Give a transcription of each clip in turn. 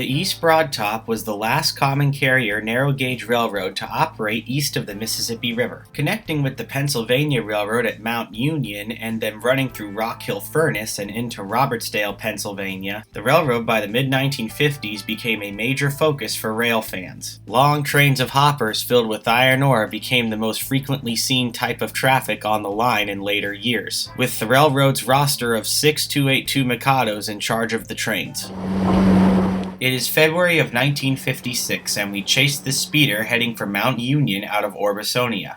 The East Broadtop was the last common carrier narrow-gauge railroad to operate east of the Mississippi River, connecting with the Pennsylvania Railroad at Mount Union and then running through Rockhill Furnace and into Robertsdale, Pennsylvania. The railroad by the mid-1950s became a major focus for rail fans. Long trains of hoppers filled with iron ore became the most frequently seen type of traffic on the line in later years, with the railroad's roster of 6 282 Mikados in charge of the trains. It is February of 1956, and we chase the speeder heading for Mount Union out of Orbisonia.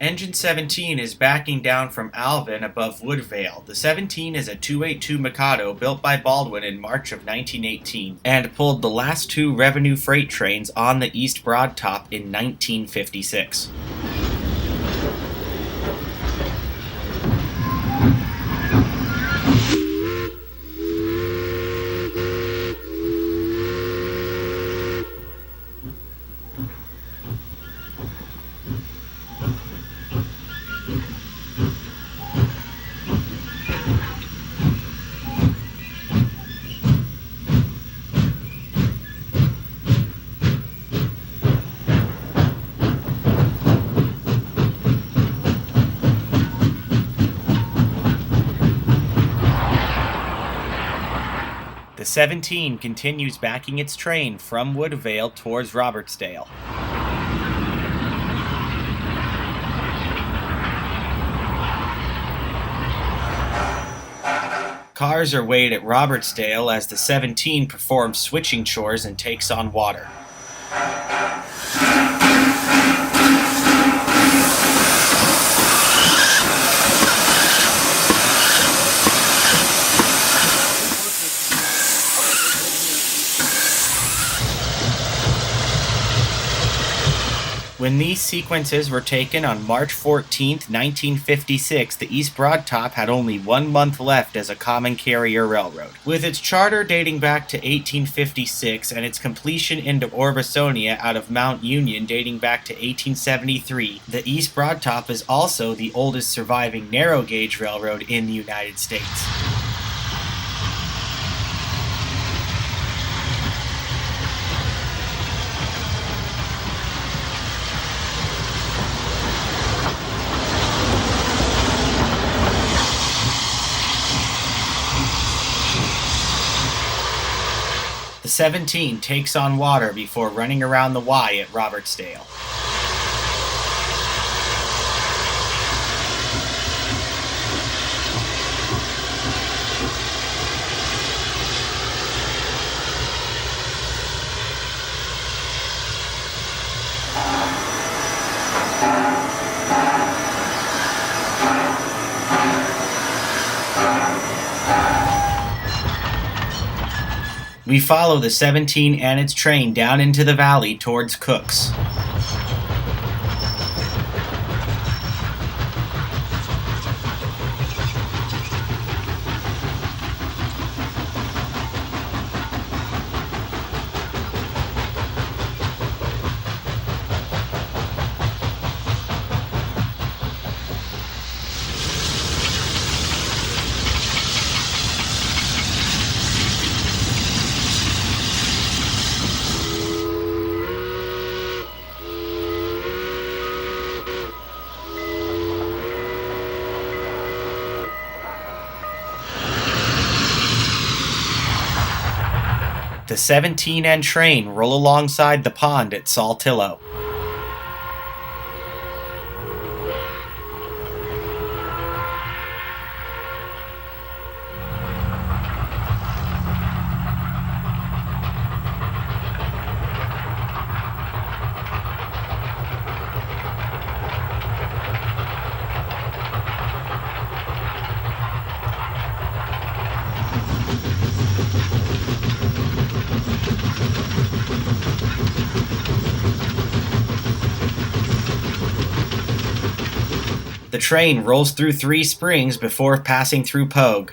Engine 17 is backing down from Alvin above Woodvale. The 17 is a 282 Mikado built by Baldwin in March of 1918 and pulled the last two revenue freight trains on the East Broadtop in 1956. The 17 continues backing its train from Woodvale towards Robertsdale. Cars are weighed at Robertsdale as the 17 performs switching chores and takes on water. When these sequences were taken on March 14, 1956, the East Broadtop had only 1 month left as a common carrier railroad. With its charter dating back to 1856 and its completion into Orbisonia out of Mount Union dating back to 1873, the East Broadtop is also the oldest surviving narrow-gauge railroad in the United States. The 17 takes on water before running around the Y at Robertsdale. We follow the 17 and its train down into the valley towards Cooks. The 17 and train roll alongside the pond at Saltillo. The train rolls through 3 springs before passing through Pogue.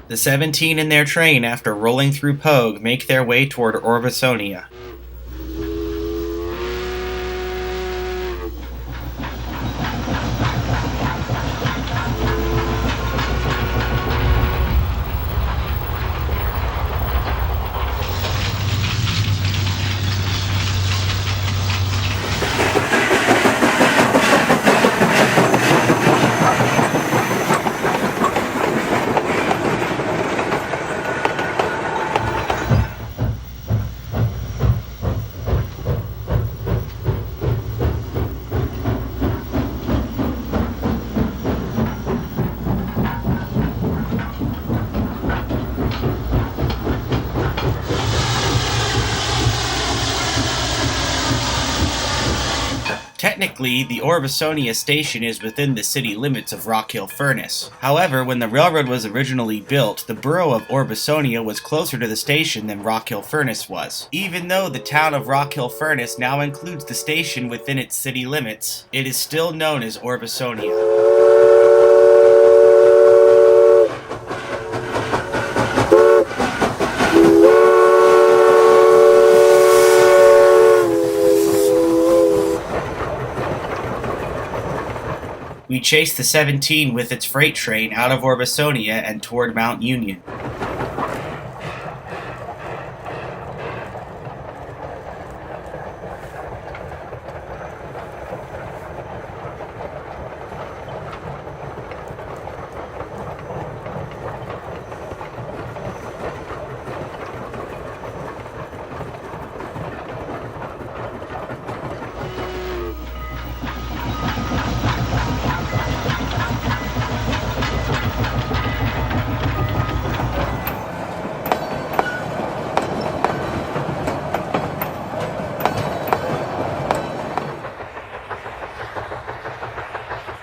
The 17 in their train, after rolling through Pogue, make their way toward Orbisonia. Technically, the Orbisonia station is within the city limits of Rockhill Furnace. However, when the railroad was originally built, the borough of Orbisonia was closer to the station than Rockhill Furnace was. Even though the town of Rockhill Furnace now includes the station within its city limits, it is still known as Orbisonia. We chase the 17 with its freight train out of Orbisonia and toward Mount Union.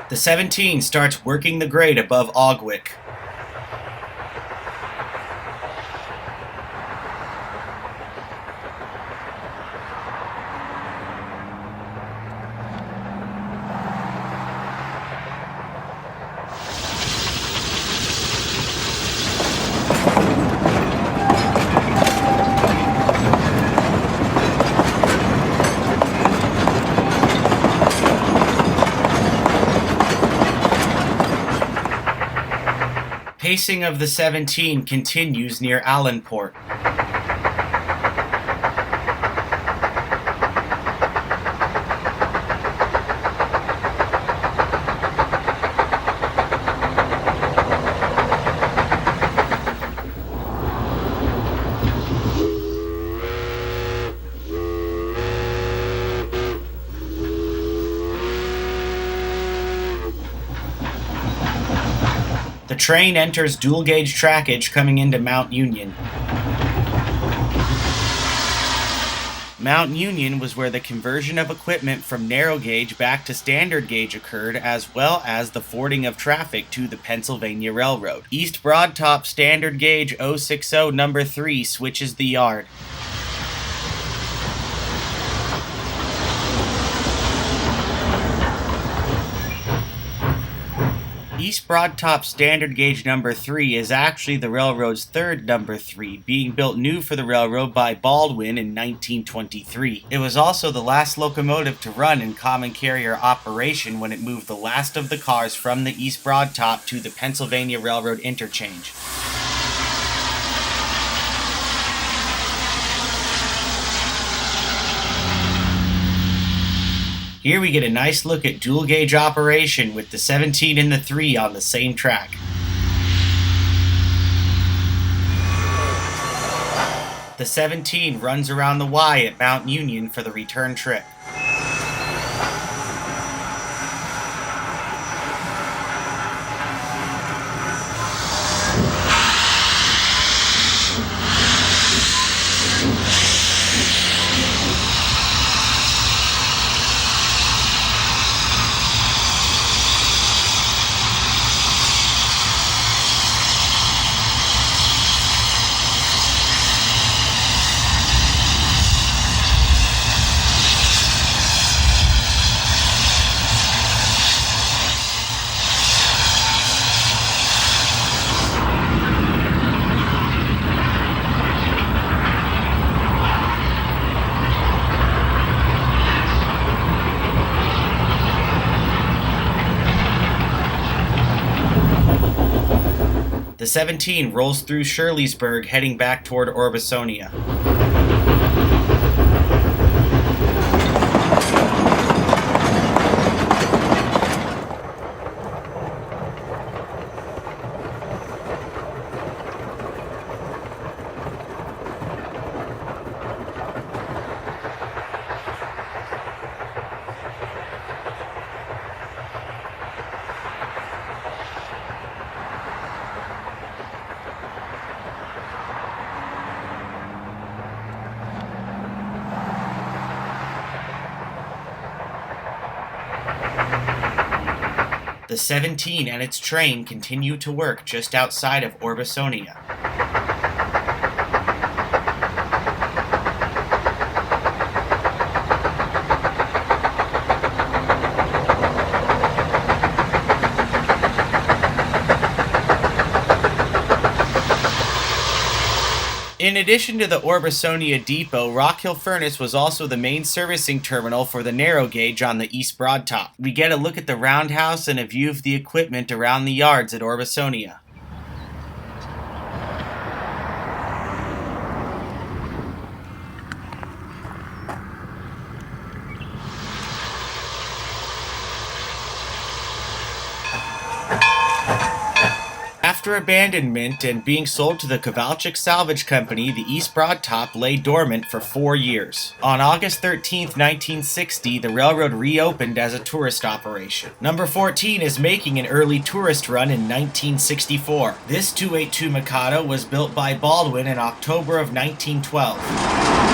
The 17 starts working the grade above Ogwick. Pacing of the 17 continues near Allenport. The train enters dual-gauge trackage coming into Mount Union. Mount Union was where the conversion of equipment from narrow gauge back to standard gauge occurred, as well as the fording of traffic to the Pennsylvania Railroad. East Broadtop standard gauge 060 number 3 switches the yard. East Broadtop standard gauge number 3 is actually the railroad's third number 3, being built new for the railroad by Baldwin in 1923. It was also the last locomotive to run in common carrier operation when it moved the last of the cars from the East Broadtop to the Pennsylvania Railroad interchange. Here we get a nice look at dual gauge operation with the 17 and the 3 on the same track. The 17 runs around the Y at Mount Union for the return trip. The 17 rolls through Shirleysburg heading back toward Orbisonia. The 17 and its train continue to work just outside of Orbisonia. In addition to the Orbisonia depot, Rockhill Furnace was also the main servicing terminal for the narrow gauge on the East Broadtop. We get a look at the roundhouse and a view of the equipment around the yards at Orbisonia. After abandonment and being sold to the Kowalczyk Salvage Company, the East Broadtop lay dormant for 4 years. On August 13, 1960, the railroad reopened as a tourist operation. Number 14 is making an early tourist run in 1964. This 282 Mikado was built by Baldwin in October of 1912.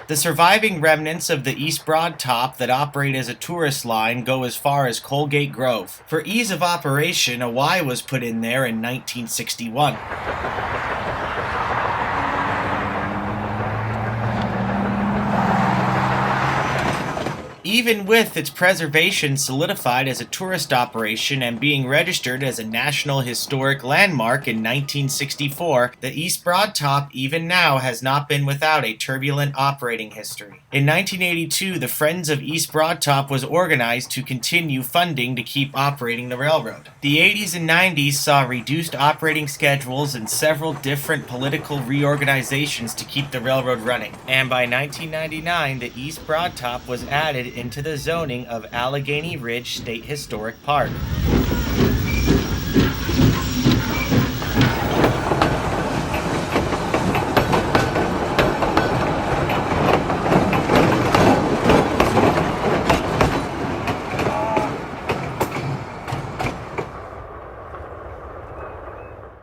The surviving remnants of the East Broadtop that operate as a tourist line go as far as Colgate Grove. For ease of operation, a Y was put in there in 1961. Even with its preservation solidified as a tourist operation and being registered as a National Historic Landmark in 1964, the East Broadtop even now has not been without a turbulent operating history. In 1982, the Friends of East Broadtop was organized to continue funding to keep operating the railroad. The 80s and 90s saw reduced operating schedules and several different political reorganizations to keep the railroad running. And by 1999, the East Broadtop was added into the zoning of Allegheny Ridge State Historic Park.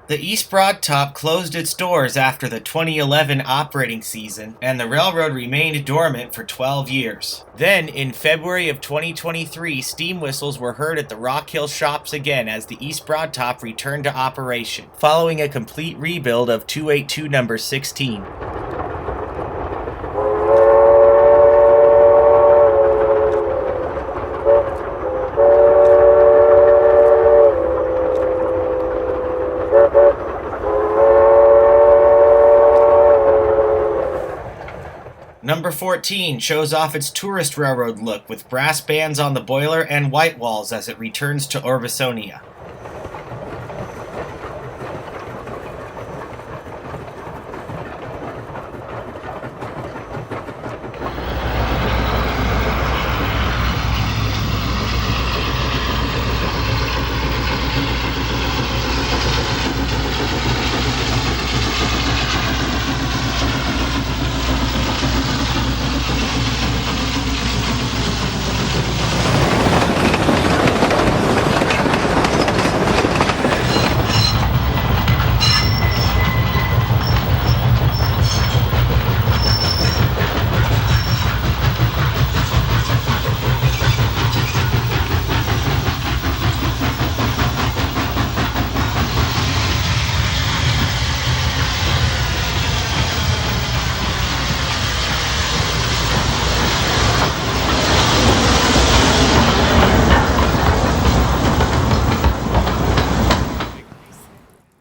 The East Broadtop closed its doors after the 2011 operating season, and the railroad remained dormant for 12 years. Then, in February of 2023, steam whistles were heard at the Rockhill shops again as the East Broadtop returned to operation, following a complete rebuild of 282 number 16. Number 14 shows off its tourist railroad look with brass bands on the boiler and white walls as it returns to Orbisonia.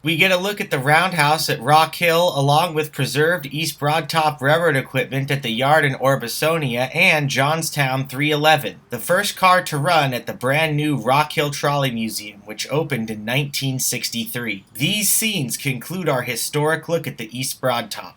We get a look at the roundhouse at Rockhill, along with preserved East Broadtop Railroad equipment at the yard in Orbisonia and Johnstown 311, the first car to run at the brand new Rockhill Trolley Museum, which opened in 1963. These scenes conclude our historic look at the East Broadtop.